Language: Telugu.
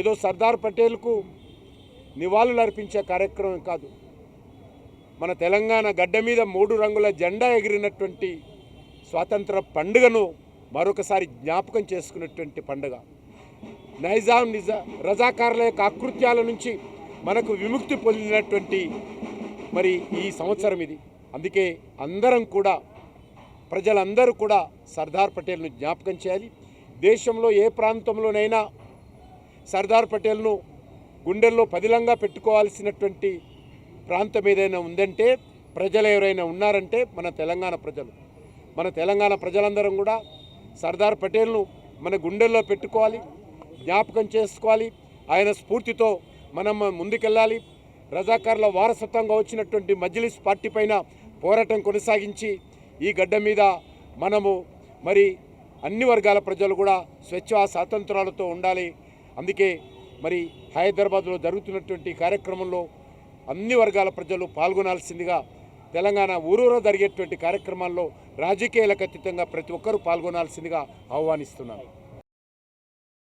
ఏదో సర్దార్ పటేల్కు నివాళులు అర్పించే కార్యక్రమం కాదు. మన తెలంగాణ గడ్డ మీద 3 రంగుల జెండా ఎగిరినటువంటి స్వాతంత్ర పండుగను మరొకసారి జ్ఞాపకం చేసుకున్నటువంటి పండుగ. నైజాం రజాకారుల యొక్క అకృత్యాల నుంచి మనకు విముక్తి పొందినటువంటి మరి ఈ సంవత్సరం ఇది. అందుకే అందరం కూడా, ప్రజలందరూ కూడా సర్దార్ పటేల్ను జ్ఞాపకం చేయాలి. దేశంలో ఏ ప్రాంతంలోనైనా సర్దార్ పటేల్ను గుండెల్లో పదిలంగా పెట్టుకోవాల్సినటువంటి ప్రాంతం ఏదైనా ఉందంటే, ప్రజలు ఎవరైనా ఉన్నారంటే మన తెలంగాణ ప్రజలు. మన తెలంగాణ ప్రజలందరం కూడా సర్దార్ పటేల్ను మన గుండెల్లో పెట్టుకోవాలి, జ్ఞాపకం చేసుకోవాలి. ఆయన స్ఫూర్తితో మనం ముందుకెళ్ళాలి. రజాకార్ల వారసత్వంగా వచ్చినటువంటి మజ్లిస్ పార్టీ పైన పోరాటం కొనసాగించి ఈ గడ్డ మీద మనము మరి అన్ని వర్గాల ప్రజలు కూడా స్వేచ్ఛ స్వాతంత్రాలతో ఉండాలి. అందుకే మరి హైదరాబాద్లో జరుగుతున్నటువంటి కార్యక్రమంలో అన్ని వర్గాల ప్రజలు పాల్గొనాల్సిందిగా, తెలంగాణ ఊరూరా జరిగేటువంటి కార్యక్రమాల్లో రాజకీయాలకు అతీతంగా ప్రతి ఒక్కరూ పాల్గొనాల్సిందిగా ఆహ్వానిస్తున్నాను.